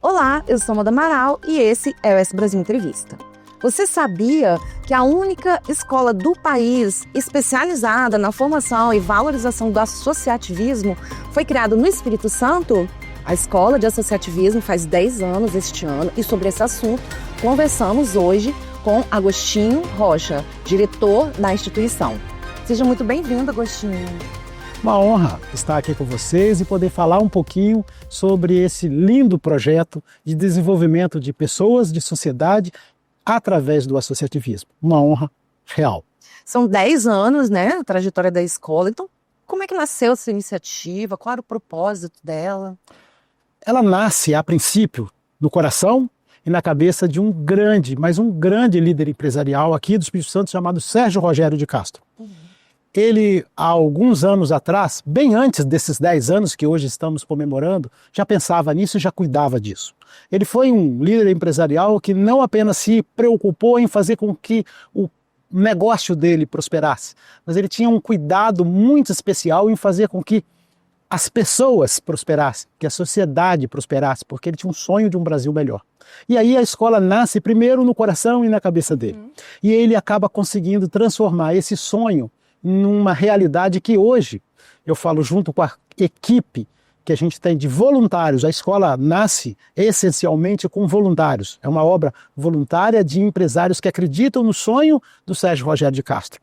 Olá, eu sou Amanda Amaral e esse é o S Brasil Entrevista. Você sabia que a única escola do país especializada na formação e valorização do associativismo foi criada no Espírito Santo? A Escola de Associativismo faz 10 anos este ano e sobre esse assunto conversamos hoje com Agostinho Rocha, diretor da instituição. Seja muito bem-vindo, Agostinho. Uma honra estar aqui com vocês e poder falar um pouquinho sobre esse lindo projeto de desenvolvimento de pessoas, de sociedade, através do associativismo. Uma honra real. São 10 anos, né, a trajetória da escola. Então, como é que nasceu essa iniciativa? Qual era o propósito dela? Ela nasce, a princípio, no coração e na cabeça de um grande líder empresarial aqui do Espírito Santo chamado Sérgio Rogério de Castro. Ele, há alguns anos atrás, bem antes desses 10 anos que hoje estamos comemorando, já pensava nisso e já cuidava disso. Ele foi um líder empresarial que não apenas se preocupou em fazer com que o negócio dele prosperasse, mas ele tinha um cuidado muito especial em fazer com que as pessoas prosperassem, que a sociedade prosperasse, porque ele tinha um sonho de um Brasil melhor. E aí a escola nasce primeiro no coração e na cabeça dele. E ele acaba conseguindo transformar esse sonho numa realidade que hoje, eu falo junto com a equipe que a gente tem de voluntários, a escola nasce essencialmente com voluntários. É uma obra voluntária de empresários que acreditam no sonho do Sérgio Rogério de Castro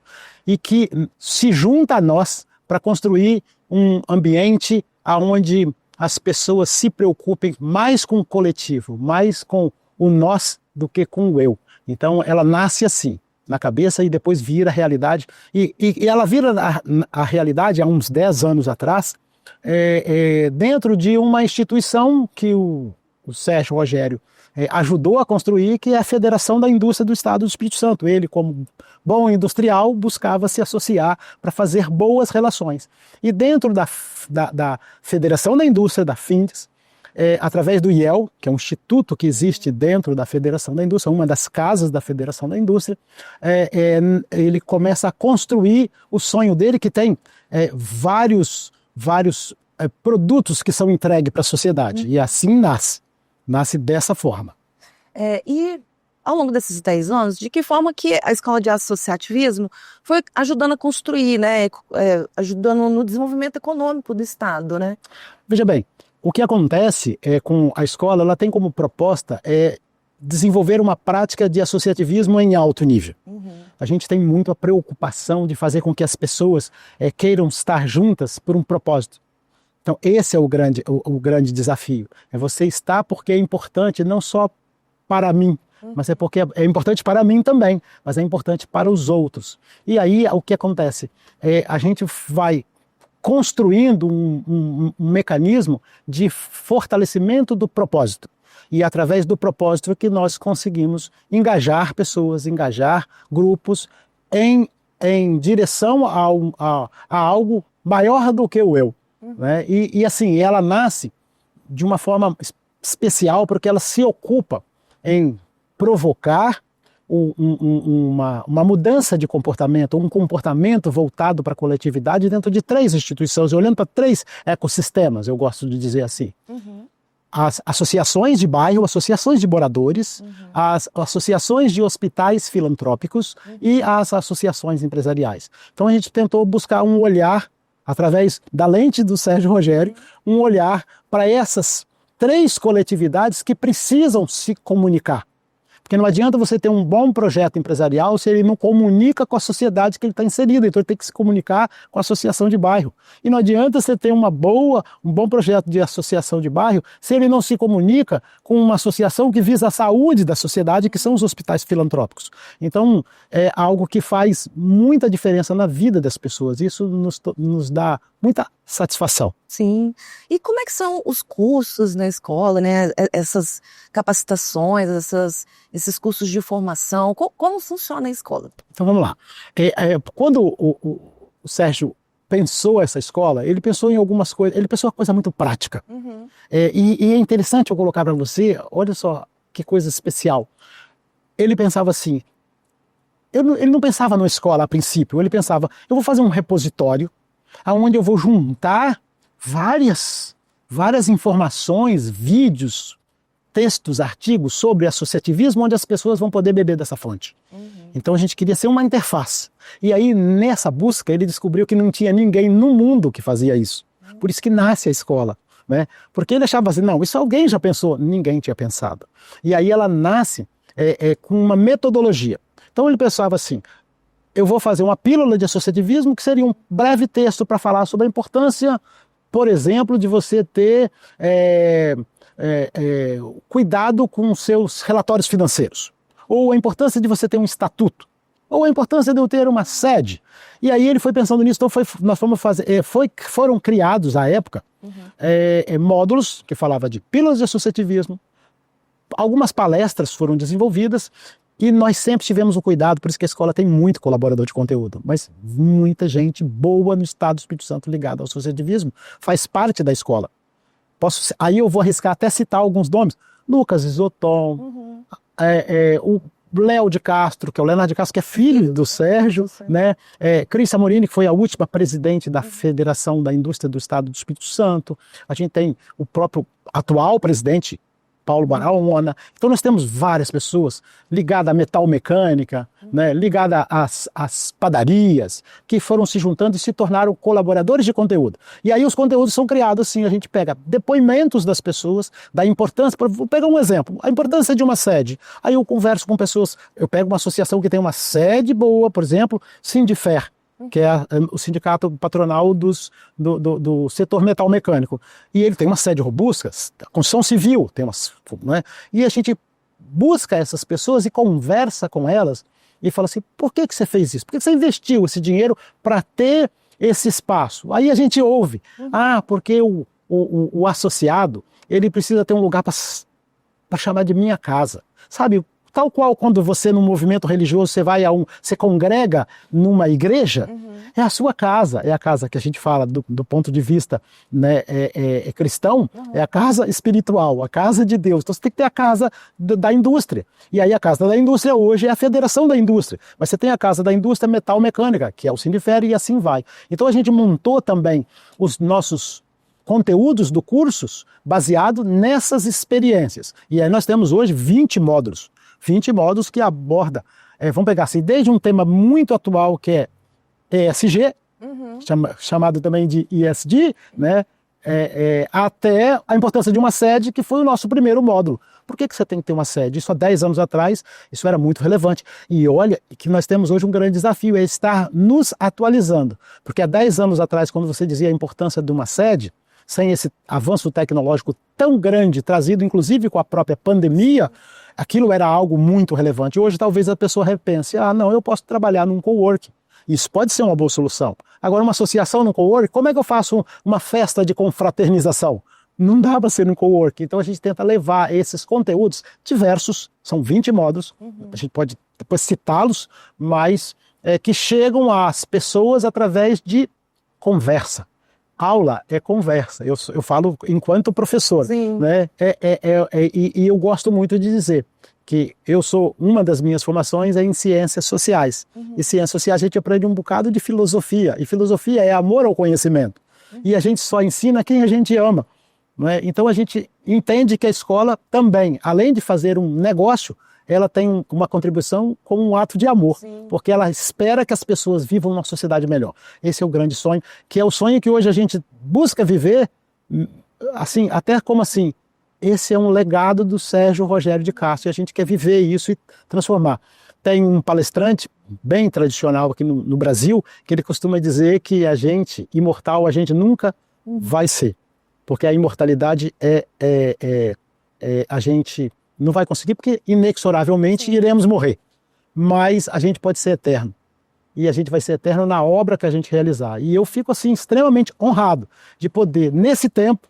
e que se junta a nós para construir um ambiente onde as pessoas se preocupem mais com o coletivo, mais com o nós do que com o eu. Então ela nasce assim, na cabeça e depois vira realidade. E ela vira a realidade há uns 10 anos atrás, dentro de uma instituição que o Sérgio Rogério ajudou a construir, que é a Federação da Indústria do Estado do Espírito Santo. Ele, como bom industrial, buscava se associar para fazer boas relações. E dentro da Federação da Indústria, da FINDES, através do IEL, que é um instituto que existe dentro da Federação da Indústria, uma das casas da Federação da Indústria, ele começa a construir o sonho dele, que tem vários produtos que são entregues para a sociedade. E assim nasce dessa forma. E ao longo desses 10 anos, de que forma que a Escola de Associativismo foi ajudando a construir, né, ajudando no desenvolvimento econômico do Estado, né? Veja bem, o que acontece com a escola, ela tem como proposta desenvolver uma prática de associativismo em alto nível. A gente tem muito a preocupação de fazer com que as pessoas queiram estar juntas por um propósito. Então esse é o grande desafio. É você estar porque é importante não só para mim, mas é porque é importante para mim também, mas é importante para os outros. E aí o que acontece? A gente vai construindo um mecanismo de fortalecimento do propósito. E através do propósito é que nós conseguimos engajar pessoas, engajar grupos em direção a algo maior do que o eu. Né? E assim, ela nasce de uma forma especial porque ela se ocupa em provocar uma mudança de comportamento, um comportamento voltado para a coletividade dentro de 3 instituições, olhando para 3 ecossistemas, eu gosto de dizer assim. As associações de bairro, associações de moradores, as associações de hospitais filantrópicos e as associações empresariais. Então a gente tentou buscar um olhar, através da lente do Sérgio Rogério, um olhar para essas 3 coletividades que precisam se comunicar. Porque não adianta você ter um bom projeto empresarial se ele não comunica com a sociedade que ele está inserido. Então ele tem que se comunicar com a associação de bairro. E não adianta você ter um bom projeto de associação de bairro se ele não se comunica com uma associação que visa a saúde da sociedade, que são os hospitais filantrópicos. Então é algo que faz muita diferença na vida das pessoas. Isso nos dá muita satisfação. Sim. E como é que são os cursos na escola, né? Essas capacitações, esses cursos de formação, como funciona a escola? Então vamos lá. Quando o Sérgio pensou essa escola, ele pensou em algumas coisas, ele pensou uma coisa muito prática. E é interessante eu colocar para você, olha só que coisa especial. Ele pensava assim, ele não pensava numa escola a princípio, ele pensava, eu vou fazer um repositório onde eu vou juntar várias informações, vídeos, textos, artigos sobre associativismo, onde as pessoas vão poder beber dessa fonte. Então a gente queria ser uma interface. E aí, nessa busca, ele descobriu que não tinha ninguém no mundo que fazia isso. Por isso que nasce a escola. Né? Porque ele achava assim, não, isso alguém já pensou. Ninguém tinha pensado. E aí ela nasce com uma metodologia. Então ele pensava assim, eu vou fazer uma pílula de associativismo que seria um breve texto para falar sobre a importância, por exemplo, de você ter cuidado com os seus relatórios financeiros, ou a importância de você ter um estatuto, ou a importância de eu ter uma sede. E aí ele foi pensando nisso, então nós fomos fazer, foram criados à época módulos que falavam de pílulas de associativismo, algumas palestras foram desenvolvidas, e nós sempre tivemos um cuidado, por isso que a escola tem muito colaborador de conteúdo, mas muita gente boa no estado do Espírito Santo ligada ao associativismo faz parte da escola. Aí eu vou arriscar até citar alguns nomes. Lucas Isoton, o Léo de Castro, que é o Leonardo de Castro, que é filho do Sérgio, né? Cris Amorini, que foi a última presidente da Federação da Indústria do Estado do Espírito Santo. A gente tem o próprio atual presidente, Paulo Baraona. Então nós temos várias pessoas ligadas à metalmecânica, né, ligadas às padarias, que foram se juntando e se tornaram colaboradores de conteúdo. E aí os conteúdos são criados assim, a gente pega depoimentos das pessoas, da importância, vou pegar um exemplo, a importância de uma sede. Aí eu converso com pessoas, eu pego uma associação que tem uma sede boa, por exemplo, Sindifer, que é o sindicato patronal do setor metalmecânico. E ele tem uma sede robusta, a construção civil tem umas, né? E a gente busca essas pessoas e conversa com elas e fala assim, por que você fez isso? Por que você investiu esse dinheiro para ter esse espaço? Aí a gente ouve, porque o associado, ele precisa ter um lugar para chamar de minha casa, sabe? Tal qual quando você num movimento religioso, você congrega numa igreja, é a sua casa, é a casa que a gente fala do ponto de vista, né, cristão, é a casa espiritual, a casa de Deus. Então você tem que ter a casa da indústria. E aí a casa da indústria hoje é a Federação da Indústria. Mas você tem a casa da indústria metal-mecânica, que é o Sindifer, e assim vai. Então a gente montou também os nossos conteúdos do cursos baseado nessas experiências. E aí nós temos hoje 20 módulos. 20 módulos que aborda, vamos pegar assim, desde um tema muito atual que é ESG, chamado também de ESG, né, até a importância de uma sede, que foi o nosso primeiro módulo. Por que você tem que ter uma sede? Isso há 10 anos atrás, isso era muito relevante. E olha que nós temos hoje um grande desafio, é estar nos atualizando. Porque há 10 anos atrás, quando você dizia a importância de uma sede, sem esse avanço tecnológico tão grande, trazido inclusive com a própria pandemia, aquilo era algo muito relevante. Hoje talvez a pessoa repense, não, eu posso trabalhar num coworking. Isso pode ser uma boa solução. Agora, uma associação num coworking, como é que eu faço uma festa de confraternização? Não dá para ser num coworking. Então a gente tenta levar esses conteúdos diversos, são 20 módulos, a gente pode depois citá-los, mas que chegam às pessoas através de conversa. Aula é conversa, eu falo enquanto professor, né? E eu gosto muito de dizer que uma das minhas formações é em ciências sociais. E ciências sociais a gente aprende um bocado de filosofia, e filosofia é amor ao conhecimento. E a gente só ensina quem a gente ama, né? Então a gente entende que a escola também, além de fazer um negócio, ela tem uma contribuição como um ato de amor, porque ela espera que as pessoas vivam uma sociedade melhor. Esse é o grande sonho, que é o sonho que hoje a gente busca viver, assim, até como assim, esse é um legado do Sérgio Rogério de Castro, e a gente quer viver isso e transformar. Tem um palestrante bem tradicional aqui no Brasil, que ele costuma dizer que a gente, imortal, a gente nunca vai ser, porque a imortalidade a gente não vai conseguir, porque inexoravelmente iremos morrer. Mas a gente pode ser eterno. E a gente vai ser eterno na obra que a gente realizar. E eu fico assim extremamente honrado de poder, nesse tempo,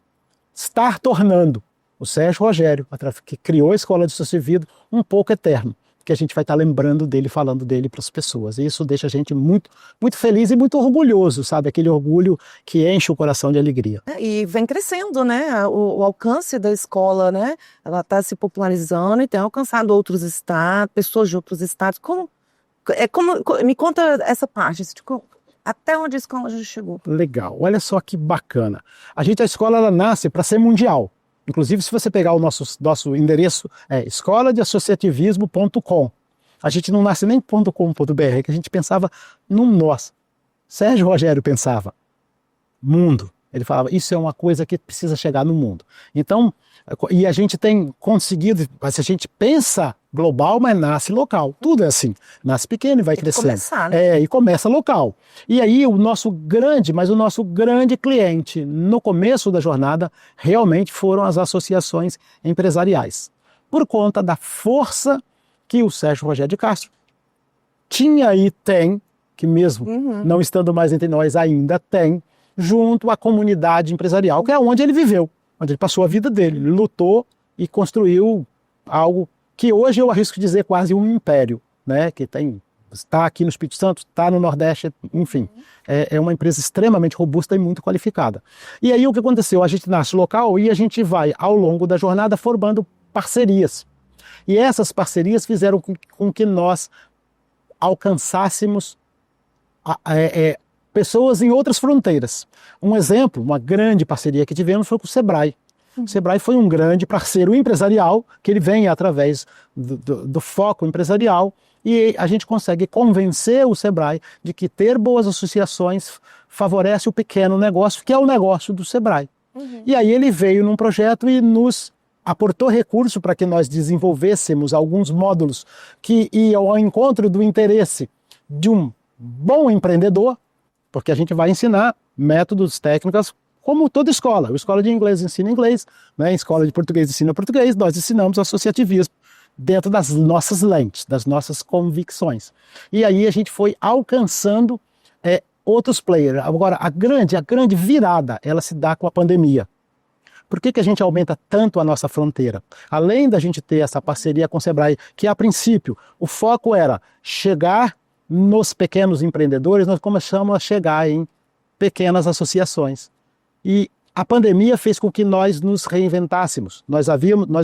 estar tornando o Sérgio Rogério, que criou a Escola de Associativismo, um pouco eterno. Que a gente vai estar lembrando dele, falando dele para as pessoas. E isso deixa a gente muito, muito feliz e muito orgulhoso, sabe? Aquele orgulho que enche o coração de alegria. E vem crescendo, né? O alcance da escola, né? Ela está se popularizando e tem alcançado outros estados, pessoas de outros estados. Me conta essa parte, até onde a escola já chegou. Legal, olha só que bacana. A escola ela nasce para ser mundial. Inclusive, se você pegar o nosso endereço, é escoladeassociativismo.com. A gente não nasce nem .com.br, é que a gente pensava no nós. Sérgio Rogério pensava mundo. Ele falava, isso é uma coisa que precisa chegar no mundo. Então, e a gente tem conseguido, se a gente pensa global, mas nasce local. Tudo é assim. Nasce pequeno e vai crescendo. Começar, né? E começa local. E aí o nosso grande cliente no começo da jornada realmente foram as associações empresariais. Por conta da força que o Sérgio Rogério de Castro tinha e tem, que mesmo não estando mais entre nós ainda tem, junto à comunidade empresarial, que é onde ele viveu, onde ele passou a vida dele. Ele lutou e construiu algo que hoje eu arrisco dizer quase um império, né? Que está aqui no Espírito Santo, está no Nordeste, enfim. É uma empresa extremamente robusta e muito qualificada. E aí o que aconteceu? A gente nasce local e a gente vai, ao longo da jornada, formando parcerias. E essas parcerias fizeram com que nós alcançássemos pessoas em outras fronteiras. Um exemplo, uma grande parceria que tivemos foi com o Sebrae. O Sebrae foi um grande parceiro empresarial, que ele vem através do foco empresarial, e a gente consegue convencer o Sebrae de que ter boas associações favorece o pequeno negócio, que é o negócio do Sebrae. E aí ele veio num projeto e nos aportou recurso para que nós desenvolvêssemos alguns módulos que iam ao encontro do interesse de um bom empreendedor, porque a gente vai ensinar métodos, técnicas, como toda escola. A escola de inglês ensina inglês, né? A escola de português ensina português, nós ensinamos associativismo dentro das nossas lentes, das nossas convicções. E aí a gente foi alcançando outros players. Agora, a grande virada, ela se dá com a pandemia. Por que a gente aumenta tanto a nossa fronteira? Além da gente ter essa parceria com o Sebrae, que a princípio o foco era chegar nos pequenos empreendedores, nós começamos a chegar em pequenas associações. E a pandemia fez com que nós nos reinventássemos. Nós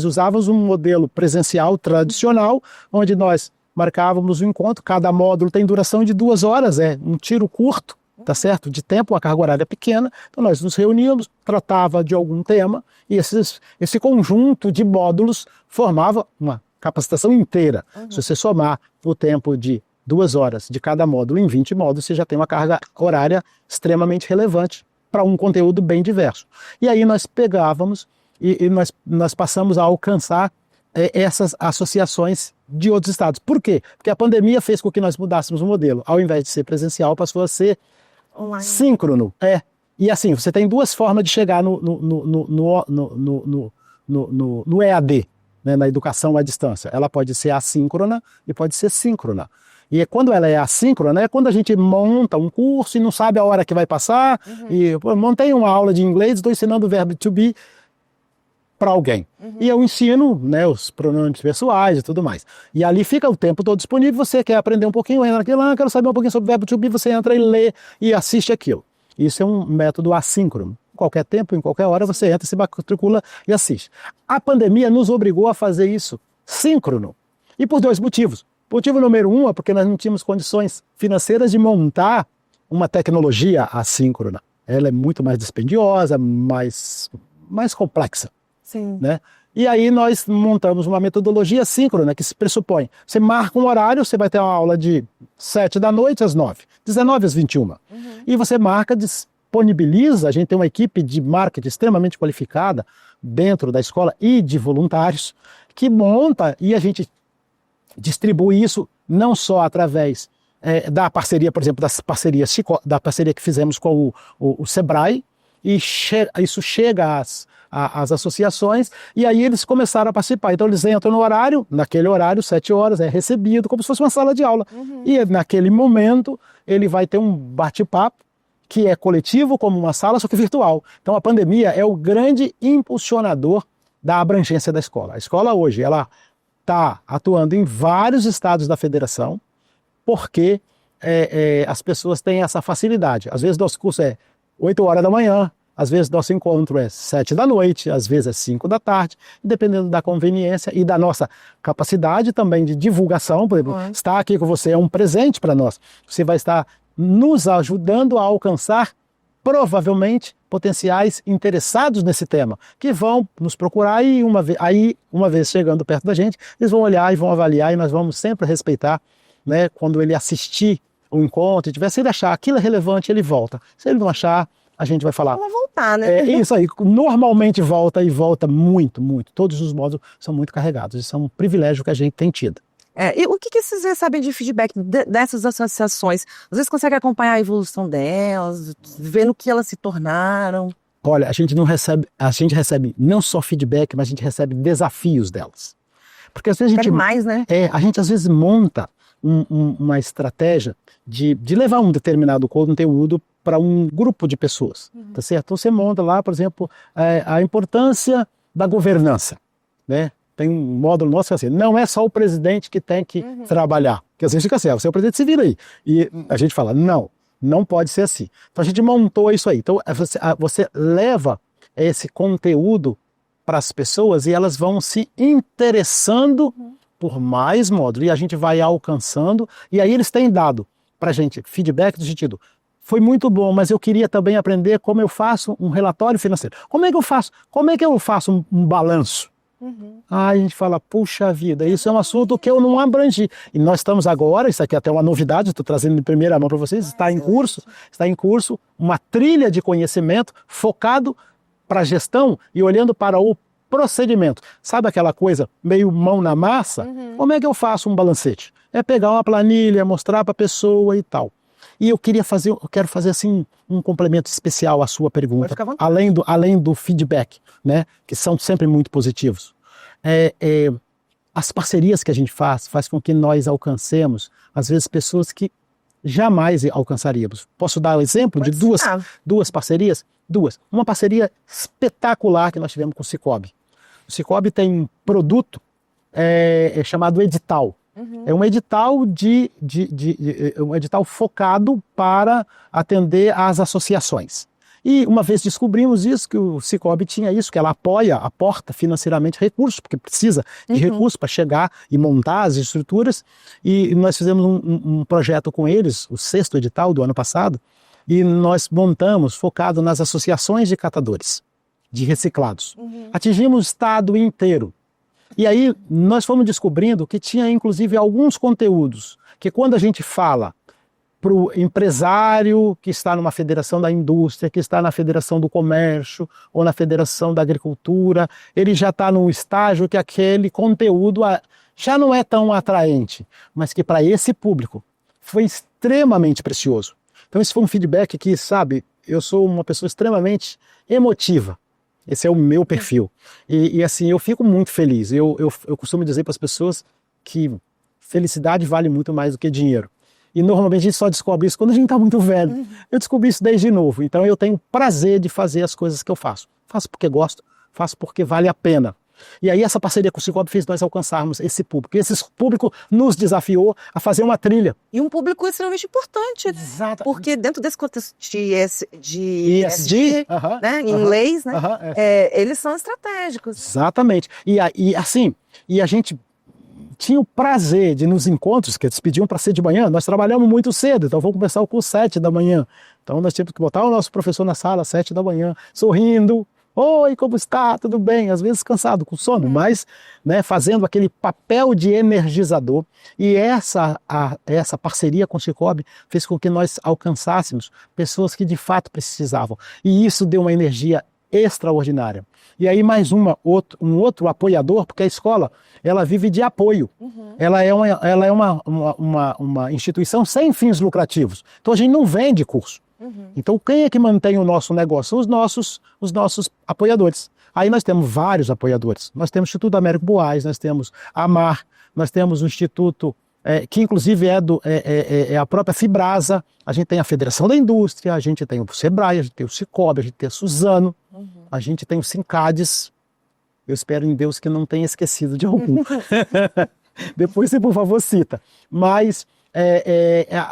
usávamos um modelo presencial tradicional, onde nós marcávamos um encontro, cada módulo tem duração de 2 horas, é um tiro curto, tá certo? De tempo, a carga horária é pequena, então nós nos reuníamos, tratava de algum tema, e esse conjunto de módulos formava uma capacitação inteira. Se você somar o tempo de 2 horas de cada módulo em 20 módulos, você já tem uma carga horária extremamente relevante para um conteúdo bem diverso. E aí nós pegávamos e nós passamos a alcançar essas associações de outros estados. Por quê? Porque a pandemia fez com que nós mudássemos o modelo. Ao invés de ser presencial, passou a ser online. Síncrono. E assim, você tem 2 formas de chegar no EAD, né, na educação à distância. Ela pode ser assíncrona e pode ser síncrona. E quando ela é assíncrona, é quando a gente monta um curso e não sabe a hora que vai passar. E montei uma aula de inglês, estou ensinando o verbo to be para alguém. E eu ensino, né, os pronomes pessoais e tudo mais. E ali fica o tempo todo disponível. Você quer aprender um pouquinho, entra naquilo, quero saber um pouquinho sobre o verbo to be, você entra e lê e assiste aquilo. Isso é um método assíncrono. Em qualquer tempo, em qualquer hora, você entra, se matricula e assiste. A pandemia nos obrigou a fazer isso síncrono. E por 2 motivos. Motivo número 1 é porque nós não tínhamos condições financeiras de montar uma tecnologia assíncrona. Ela é muito mais dispendiosa, mais complexa. Sim. Né? E aí nós montamos uma metodologia síncrona que se pressupõe. Você marca um horário, você vai ter uma aula de 7 da noite às 9, 19 às 21. E você marca, disponibiliza, a gente tem uma equipe de marketing extremamente qualificada dentro da escola e de voluntários que monta e a gente distribui isso não só através da parceria, por exemplo, da parceria que fizemos com o Sebrae, e isso chega às associações, e aí eles começaram a participar. Então eles entram no horário, naquele horário, 7 horas, é recebido como se fosse uma sala de aula. E naquele momento ele vai ter um bate-papo que é coletivo, como uma sala, só que virtual. Então a pandemia é o grande impulsionador da abrangência da escola. A escola hoje, ela está atuando em vários estados da federação, porque as pessoas têm essa facilidade. Às vezes nosso curso é 8 horas da manhã, às vezes nosso encontro é 7 da noite, às vezes é 5 da tarde, dependendo da conveniência e da nossa capacidade também de divulgação. Por exemplo, estar aqui com você é um presente para nós. Você vai estar nos ajudando a alcançar, provavelmente, potenciais interessados nesse tema, que vão nos procurar e uma vez chegando perto da gente, eles vão olhar e vão avaliar e nós vamos sempre respeitar, né, quando ele assistir o encontro e tiver, se ele achar aquilo é relevante, ele volta. Se ele não achar, a gente vai falar. Vai voltar, né? É isso aí, normalmente volta e volta muito, muito. Todos os módulos são muito carregados, isso é um privilégio que a gente tem tido. E o que vocês recebem de feedback dessas associações? Vocês conseguem acompanhar a evolução delas, ver no que elas se tornaram? Olha, a gente recebe não só feedback, mas a gente recebe desafios delas. Porque às vezes mais, né? A gente às vezes monta uma estratégia de levar um determinado conteúdo para um grupo de pessoas, tá certo? Então você monta lá, por exemplo, a importância da governança, né? Tem um módulo nosso que é assim, não é só o presidente que tem que trabalhar, porque às vezes fica assim, você é o presidente, se vira aí. E a gente fala, não pode ser assim. Então a gente montou isso aí. Então você leva esse conteúdo para as pessoas e elas vão se interessando por mais módulos, e a gente vai alcançando, e aí eles têm dado para a gente feedback do sentido, foi muito bom, mas eu queria também aprender como eu faço um relatório financeiro. Como é que eu faço um balanço? Aí a gente fala, puxa vida, isso é um assunto que eu não abrangi. E nós estamos agora, isso aqui é até uma novidade, estou trazendo de primeira mão para vocês, está em curso uma trilha de conhecimento focado para a gestão e olhando para o procedimento. Sabe aquela coisa meio mão na massa? Como é que eu faço um balancete? É pegar uma planilha, mostrar para a pessoa e tal. E eu quero fazer assim um complemento especial à sua pergunta, além do feedback, né, que são sempre muito positivos. As parcerias que a gente faz com que nós alcancemos, às vezes, pessoas que jamais alcançaríamos. Posso dar um exemplo de duas parcerias? Uma parceria espetacular que nós tivemos com o Sicoob. O Sicoob tem um produto chamado edital. É um edital um edital focado para atender às associações. E uma vez descobrimos isso, que o Sicoob tinha isso, que ela aporta financeiramente recursos, porque precisa de recursos para chegar e montar as estruturas. E nós fizemos um projeto com eles, o 6º edital do ano passado, e nós montamos focado nas associações de catadores, de reciclados. Atingimos o estado inteiro. E aí nós fomos descobrindo que tinha inclusive alguns conteúdos que quando a gente fala para o empresário que está numa federação da indústria, que está na federação do comércio ou na federação da agricultura, ele já está num estágio que aquele conteúdo já não é tão atraente, mas que para esse público foi extremamente precioso. Então esse foi um feedback que, sabe, eu sou uma pessoa extremamente emotiva. Esse é o meu perfil. E assim, eu fico muito feliz. Eu costumo dizer para as pessoas que felicidade vale muito mais do que dinheiro. E normalmente a gente só descobre isso quando a gente está muito velho. Eu descobri isso desde novo. Então eu tenho prazer de fazer as coisas que eu faço. Faço porque gosto, faço porque vale a pena. E aí essa parceria com o Sicoob fez nós alcançarmos esse público. E esse público nos desafiou a fazer uma trilha. E um público extremamente importante. Exato. Porque dentro desse contexto de ESG, né, em inglês, né, eles são estratégicos. Exatamente. E a gente tinha o prazer de nos encontros, que eles pediam para ser de manhã, nós trabalhamos muito cedo, então vamos começar o curso 7 da manhã. Então nós tínhamos que botar o nosso professor na sala às 7 da manhã, sorrindo. Oi, como está? Tudo bem? Às vezes cansado, com sono, mas né, fazendo aquele papel de energizador. E essa parceria com o Sicoob fez com que nós alcançássemos pessoas que de fato precisavam. E isso deu uma energia extraordinária. E aí mais um outro apoiador, porque a escola ela vive de apoio. Ela é uma instituição sem fins lucrativos. Então a gente não vende curso. Então quem é que mantém o nosso negócio? Os nossos apoiadores. Aí nós temos vários apoiadores. Nós temos o Instituto Américo Boaz, nós temos a AMAR, nós temos o Instituto, que inclusive é a própria Fibrasa, a gente tem a Federação da Indústria, a gente tem o Sebrae, a gente tem o Sicoob, a gente tem a Suzano, a gente tem o Sincades. Eu espero em Deus que não tenha esquecido de algum. Depois você, por favor, cita. Mas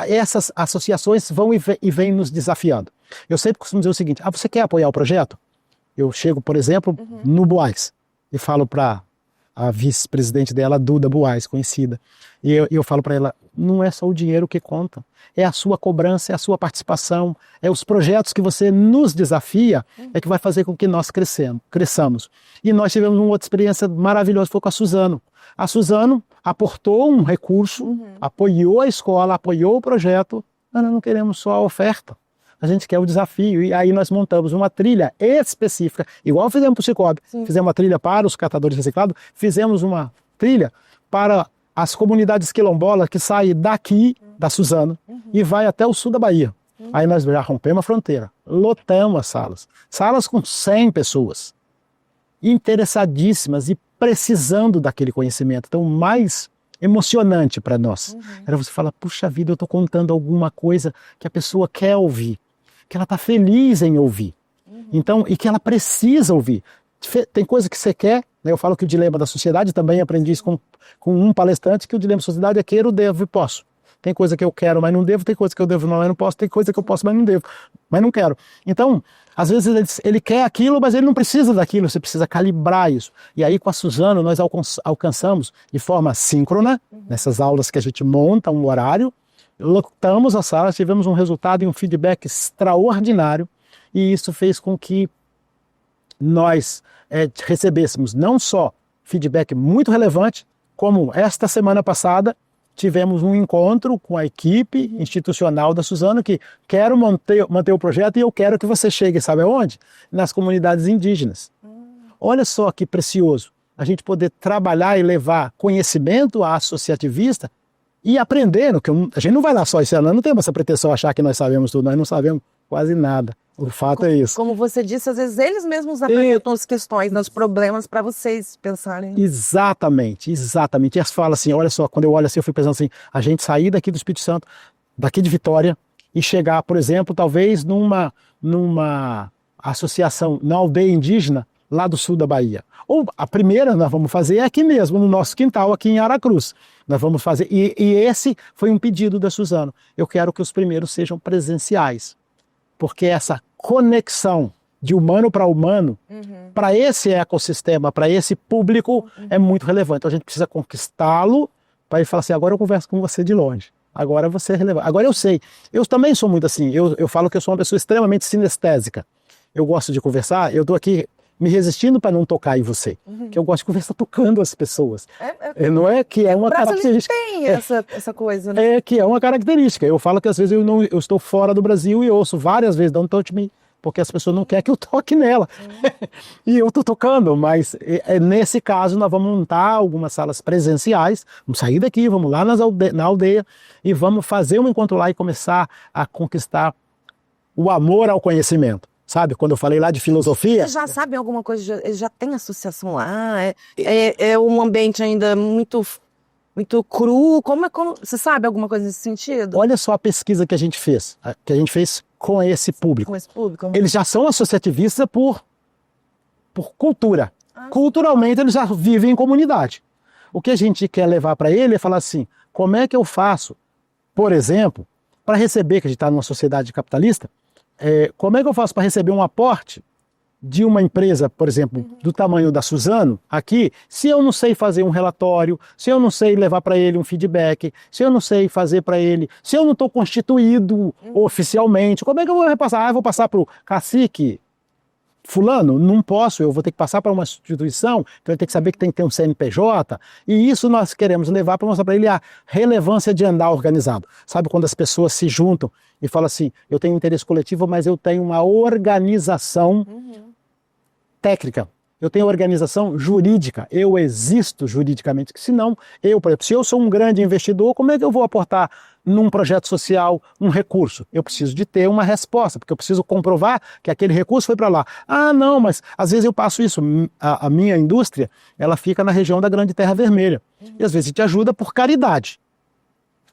essas associações vão e vêm nos desafiando. Eu sempre costumo dizer o seguinte, você quer apoiar o projeto? Eu chego, por exemplo, no Boaz e falo para a vice-presidente dela, Duda Buais, conhecida. E eu falo para ela, não é só o dinheiro que conta, é a sua cobrança, é a sua participação, é os projetos que você nos desafia, é que vai fazer com que nós cresçamos. E nós tivemos uma outra experiência maravilhosa, foi com a Suzano. A Suzano aportou um recurso, apoiou a escola, apoiou o projeto, mas nós não queremos só a oferta. A gente quer o desafio, e aí nós montamos uma trilha específica, igual fizemos para o Cicobi, fizemos uma trilha para os catadores reciclados, fizemos uma trilha para as comunidades quilombolas que saem daqui, da Suzano, e vai até o sul da Bahia. Aí nós já rompemos a fronteira, lotamos as salas com 100 pessoas, interessadíssimas e precisando daquele conhecimento. Então, o mais emocionante para nós era você falar, puxa vida, eu estou contando alguma coisa que a pessoa quer ouvir, que ela está feliz em ouvir, então, e que ela precisa ouvir. Tem coisa que você quer, né? Eu falo que o dilema da sociedade, também aprendi isso com um palestrante, que o dilema da sociedade é quero, devo e posso. Tem coisa que eu quero, mas não devo, tem coisa que eu devo, mas não posso, tem coisa que eu posso, mas não devo, mas não quero. Então, às vezes ele quer aquilo, mas ele não precisa daquilo, você precisa calibrar isso. E aí com a Suzano nós alcançamos de forma síncrona, nessas aulas que a gente monta um horário, lotamos as salas, tivemos um resultado e um feedback extraordinário, e isso fez com que nós recebêssemos não só feedback muito relevante, como esta semana passada tivemos um encontro com a equipe institucional da Suzano, que quero manter o projeto e eu quero que você chegue, sabe aonde? Nas comunidades indígenas. Olha só que precioso a gente poder trabalhar e levar conhecimento à associativista e aprendendo, que a gente não vai lá só esse ano, não temos essa pretensão de achar que nós sabemos tudo, nós não sabemos quase nada. O fato é isso. Como você disse, às vezes eles mesmos apresentam as questões, os problemas para vocês pensarem. Exatamente, exatamente. E elas falam assim, olha só, quando eu olho assim, eu fico pensando assim, a gente sair daqui do Espírito Santo, daqui de Vitória, e chegar, por exemplo, talvez numa associação, na aldeia indígena, lá do sul da Bahia. Ou a primeira nós vamos fazer é aqui mesmo, no nosso quintal, aqui em Aracruz. Nós vamos fazer, e esse foi um pedido da Suzano. Eu quero que os primeiros sejam presenciais, porque essa conexão de humano para humano, para esse ecossistema, para esse público, é muito relevante. Então a gente precisa conquistá-lo para ele falar assim, agora eu converso com você de longe, agora você é relevante. Agora eu sei, eu também sou muito assim, eu falo que eu sou uma pessoa extremamente sinestésica. Eu gosto de conversar, eu estou aqui me resistindo para não tocar em você, que eu gosto de conversar tocando as pessoas. Não é que é uma característica. Tem essa coisa, né? É que é uma característica. Eu falo que às vezes eu estou fora do Brasil e ouço várias vezes Don't Touch Me, porque as pessoas não querem que eu toque nela. E eu estou tocando, mas nesse caso nós vamos montar algumas salas presenciais, vamos sair daqui, vamos lá na aldeia e vamos fazer um encontro lá e começar a conquistar o amor ao conhecimento. Sabe, quando eu falei lá de filosofia... Vocês já sabem alguma coisa, já tem associação lá? É um ambiente ainda muito cru? Como você sabe alguma coisa nesse sentido? Olha só a pesquisa que a gente fez com esse público. Com esse público? Eles já são associativistas por cultura. Culturalmente eles já vivem em comunidade. O que a gente quer levar para ele é falar assim, como é que eu faço, por exemplo, para receber, que a gente está numa sociedade capitalista, como é que eu faço para receber um aporte de uma empresa, por exemplo, do tamanho da Suzano, aqui, se eu não sei fazer um relatório, se eu não sei levar para ele um feedback, se eu não sei fazer para ele, se eu não estou constituído oficialmente, como é que eu vou repassar? Eu vou passar para o cacique fulano? Não posso, eu vou ter que passar para uma instituição, então ele tem que saber que tem que ter um CNPJ, e isso nós queremos levar para mostrar para ele a relevância de andar organizado. Sabe quando as pessoas se juntam e falam assim, eu tenho interesse coletivo, mas eu tenho uma organização técnica, eu tenho organização jurídica, eu existo juridicamente, senão por exemplo, se eu sou um grande investidor, como é que eu vou aportar num projeto social um recurso? Eu preciso de ter uma resposta, porque eu preciso comprovar que aquele recurso foi para lá. Ah, não, mas às vezes eu passo isso, a minha indústria, ela fica na região da Grande Terra Vermelha, e às vezes a gente ajuda por caridade.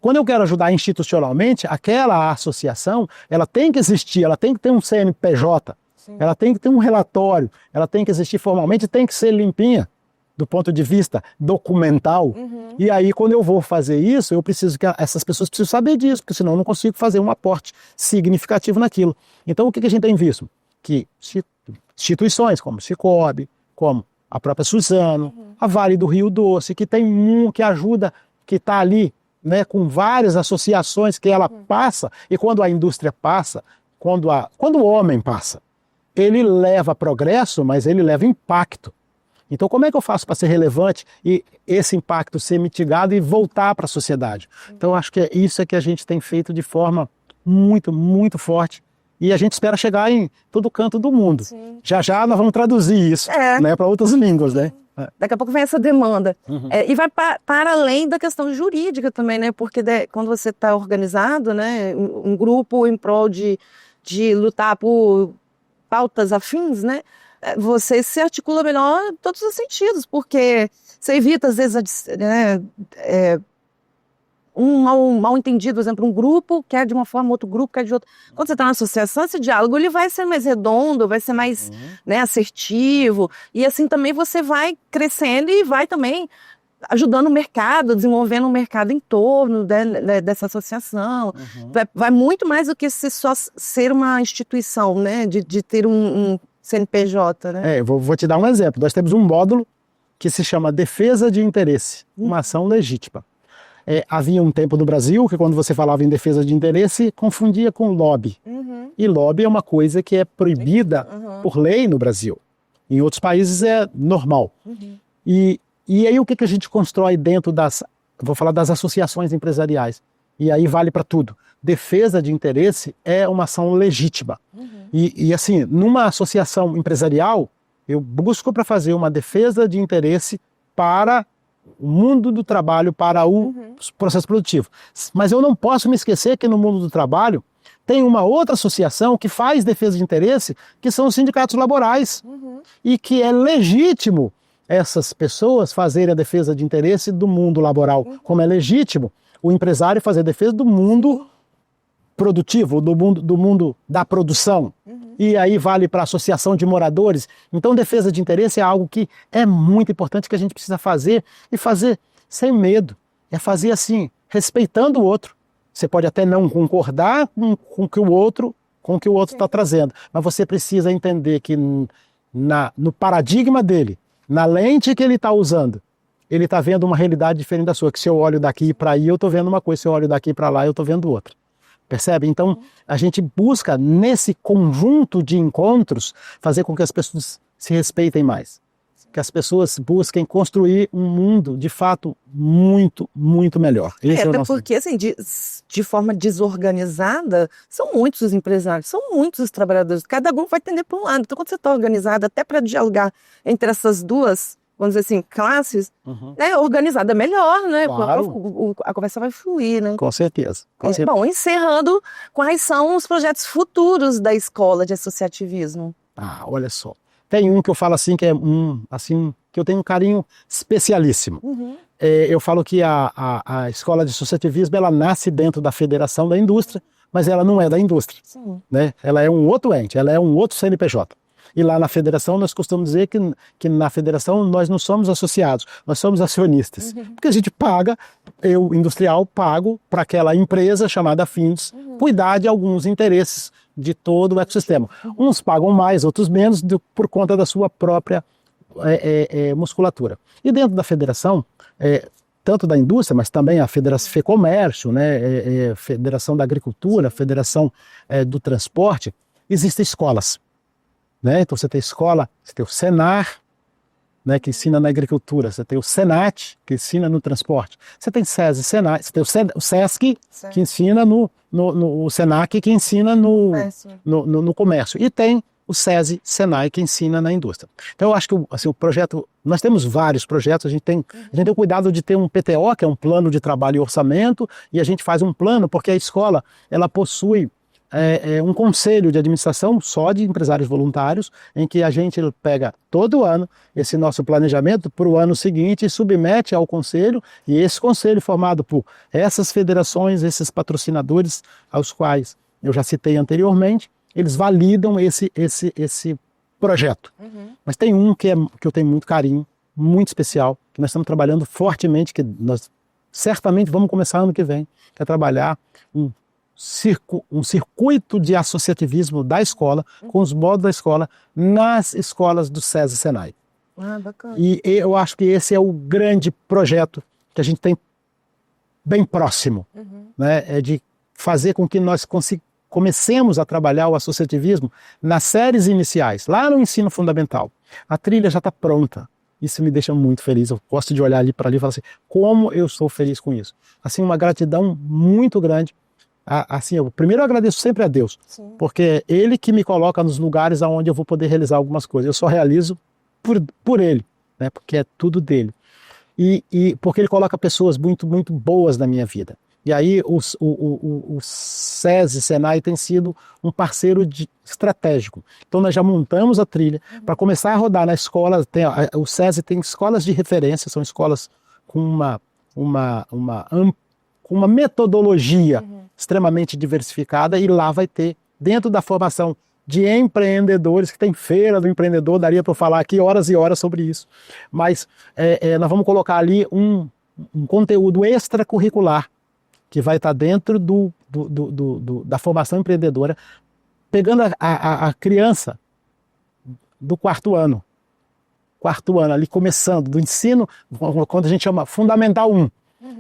Quando eu quero ajudar institucionalmente, aquela associação, ela tem que existir, ela tem que ter um CNPJ, ela tem que ter um relatório, ela tem que existir formalmente, tem que ser limpinha do ponto de vista documental. E aí, quando eu vou fazer isso, eu preciso que essas pessoas precisam saber disso, porque senão eu não consigo fazer um aporte significativo naquilo. Então, o que a gente tem visto? Que instituições como Cicobi, como a própria Suzano, a Vale do Rio Doce, que tem que ajuda, que está ali, né, com várias associações que ela passa, e quando a indústria passa, quando o homem passa, ele leva progresso, mas ele leva impacto. Então, como é que eu faço para ser relevante e esse impacto ser mitigado e voltar para a sociedade? Então, acho que isso é que a gente tem feito de forma muito, muito forte. E a gente espera chegar em todo canto do mundo. Sim. Já já nós vamos traduzir isso, né, para outras línguas, né? Daqui a pouco vem essa demanda. E vai para além da questão jurídica também, né? Porque quando você está organizado, né, um grupo em prol de lutar por pautas afins, né? Você se articula melhor em todos os sentidos, porque você evita, às vezes, né, um mal entendido, por exemplo, um grupo quer de uma forma, outro grupo quer de outra. Quando você está na associação, esse diálogo ele vai ser mais redondo, vai ser mais né, assertivo, e assim também você vai crescendo e vai também ajudando o mercado, desenvolvendo um mercado em torno dessa associação. Vai muito mais do que só ser uma instituição, né, de ter um CNPJ, né? Vou te dar um exemplo. Nós temos um módulo que se chama Defesa de Interesse, uma ação legítima. Havia um tempo no Brasil que quando você falava em defesa de interesse, confundia com lobby. E lobby é uma coisa que é proibida por lei no Brasil. Em outros países é normal. E aí o que a gente constrói dentro vou falar das associações empresariais. E aí vale para tudo. Defesa de interesse é uma ação legítima. E assim, numa associação empresarial, eu busco para fazer uma defesa de interesse para o mundo do trabalho, para o processo produtivo. Mas eu não posso me esquecer que no mundo do trabalho tem uma outra associação que faz defesa de interesse, que são os sindicatos laborais. E que é legítimo essas pessoas fazerem a defesa de interesse do mundo laboral, como é legítimo o empresário fazer a defesa do mundo produtivo, do mundo da produção. E aí vale para a associação de moradores. Então, defesa de interesse é algo que é muito importante, que a gente precisa fazer, e fazer sem medo. É fazer assim, respeitando o outro. Você pode até não concordar com o que o outro está trazendo, mas você precisa entender que no paradigma dele, na lente que ele está usando, ele está vendo uma realidade diferente da sua, que se eu olho daqui para aí, eu estou vendo uma coisa, se eu olho daqui para lá, eu estou vendo outra. Percebe? Então, a gente busca, nesse conjunto de encontros, fazer com que as pessoas se respeitem mais. Que as pessoas busquem construir um mundo, de fato, muito, muito melhor. Até porque, assim, de forma desorganizada, são muitos os empresários, são muitos os trabalhadores. Cada grupo vai tender para um lado. Então, quando você está organizado, até para dialogar entre essas duas, vamos dizer assim, classes, né, organizada melhor, né? Claro. A conversa vai fluir, né? Com certeza. Bom, encerrando, quais são os projetos futuros da Escola de Associativismo? Olha só. Tem um que eu falo assim, que é que eu tenho um carinho especialíssimo. Eu falo que a Escola de Associativismo, ela nasce dentro da Federação da Indústria, mas ela não é da indústria. Né? Ela é um outro ente, ela é um outro CNPJ. E lá na federação nós costumamos dizer que na federação nós não somos associados, nós somos acionistas. Porque a gente paga, eu industrial pago para aquela empresa chamada Fins cuidar de alguns interesses de todo o ecossistema. Uns pagam mais, outros menos, por conta da sua própria musculatura. E dentro da federação, tanto da indústria, mas também a Federação FEComércio, né, Federação da Agricultura, Federação do Transporte, existem escolas. Né? Então você tem escola, você tem o Senar, né, que ensina na agricultura, você tem o Senat, que ensina no transporte, você tem SESI, Senai, você tem o SESC, que ensina o Senac, que ensina no comércio, e tem o SESI, Senai, que ensina na indústria. Então eu acho que assim, o projeto, nós temos vários projetos, a gente tem o cuidado de ter um PTO, que é um plano de trabalho e orçamento, e a gente faz um plano, porque a escola, ela possui um conselho de administração só de empresários voluntários, em que a gente pega todo ano esse nosso planejamento para o ano seguinte e submete ao conselho, e esse conselho formado por essas federações, esses patrocinadores aos quais eu já citei anteriormente, eles validam esse projeto. Mas tem um que eu tenho muito carinho, muito especial, que nós estamos trabalhando fortemente, que nós certamente vamos começar ano que vem, que é trabalhar um circuito de associativismo da escola, com os módulos da escola, nas escolas do SESI e Senai. Ah, bacana. E eu acho que esse é o grande projeto que a gente tem bem próximo, né? É de fazer com que nós comecemos a trabalhar o associativismo nas séries iniciais, lá no ensino fundamental. A trilha já está pronta. Isso me deixa muito feliz. Eu gosto de olhar ali para ali e falar assim, como eu sou feliz com isso. Assim, uma gratidão muito grande. Assim, eu primeiro agradeço sempre a Deus, Sim. porque é Ele que me coloca nos lugares onde eu vou poder realizar algumas coisas. Eu só realizo por Ele, né? Porque é tudo dele. E porque Ele coloca pessoas muito, muito boas na minha vida. E aí o SESI, Senai tem sido um parceiro estratégico. Então nós já montamos a trilha para começar a rodar na escola. O SESI tem escolas de referência, são escolas com uma metodologia extremamente diversificada, e lá vai ter, dentro da formação de empreendedores, que tem feira do empreendedor, daria para eu falar aqui horas e horas sobre isso, mas nós vamos colocar ali um conteúdo extracurricular que vai estar dentro da formação empreendedora, pegando a criança do quarto ano ali, começando, do ensino, quando a gente chama Fundamental 1,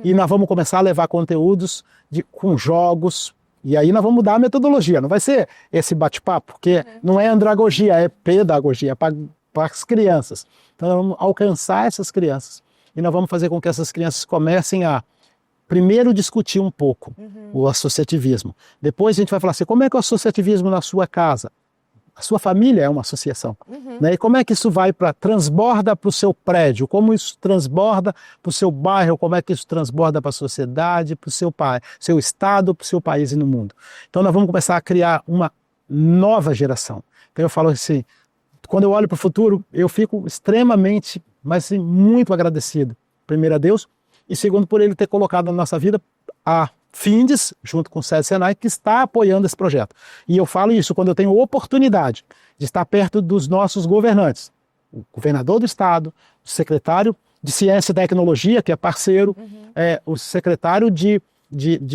e nós vamos começar a levar conteúdos com jogos, e aí nós vamos mudar a metodologia, não vai ser esse bate-papo, porque não é andragogia, é pedagogia, para as crianças. Então nós vamos alcançar essas crianças, e nós vamos fazer com que essas crianças comecem a primeiro discutir um pouco o associativismo. Depois a gente vai falar assim, como é que é o associativismo na sua casa? A sua família é uma associação. Né? E como é que isso transborda para o seu prédio? Como isso transborda para o seu bairro? Como é que isso transborda para a sociedade, para o seu estado, para o seu país e no mundo? Então nós vamos começar a criar uma nova geração. Então eu falo assim, quando eu olho para o futuro, eu fico extremamente, mas sim, muito agradecido. Primeiro a Deus, e segundo por Ele ter colocado na nossa vida a Findes, junto com o SESI Senai, que está apoiando esse projeto. E eu falo isso quando eu tenho oportunidade de estar perto dos nossos governantes. O governador do estado, o secretário de Ciência e Tecnologia, que é parceiro, o secretário de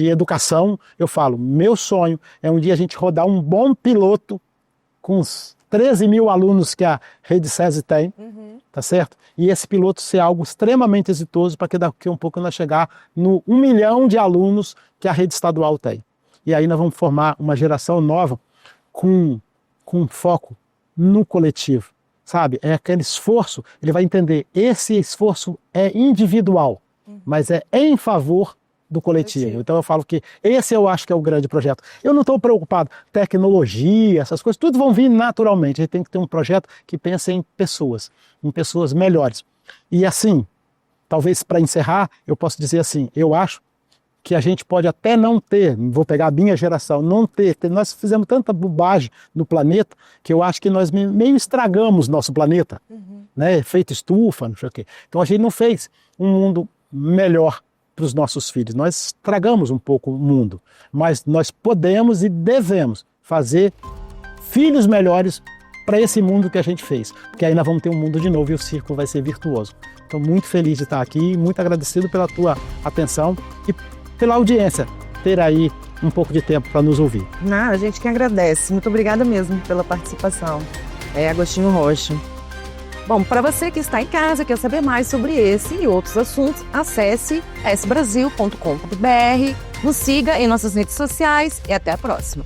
Educação. Eu falo, meu sonho é um dia a gente rodar um bom piloto com os 13 mil alunos que a Rede SESI tem, tá certo? E esse piloto ser algo extremamente exitoso para que daqui a um pouco nós chegar no 1 milhão de alunos que a rede estadual tem. E aí nós vamos formar uma geração nova com foco no coletivo, sabe? É aquele esforço, ele vai entender, esse esforço é individual, mas é em favor do coletivo. Então eu falo que esse eu acho que é o grande projeto. Eu não estou preocupado, tecnologia, essas coisas, tudo vão vir naturalmente. A gente tem que ter um projeto que pense em pessoas melhores. E assim, talvez para encerrar, eu posso dizer assim, eu acho que a gente pode até não ter, vou pegar a minha geração, não ter, nós fizemos tanta bobagem no planeta, que eu acho que nós meio estragamos nosso planeta, né? Efeito estufa, não sei o quê. Então a gente não fez um mundo melhor para os nossos filhos. Nós estragamos um pouco o mundo, mas nós podemos e devemos fazer filhos melhores para esse mundo que a gente fez, porque aí nós vamos ter um mundo de novo e o círculo vai ser virtuoso. Então muito feliz de estar aqui, muito agradecido pela tua atenção e pela audiência, ter aí um pouco de tempo para nos ouvir. A gente que agradece. Muito obrigada mesmo pela participação. Agostinho Rocha. Bom, para você que está em casa, quer saber mais sobre esse e outros assuntos, acesse sbrasil.com.br, nos siga em nossas redes sociais e até a próxima.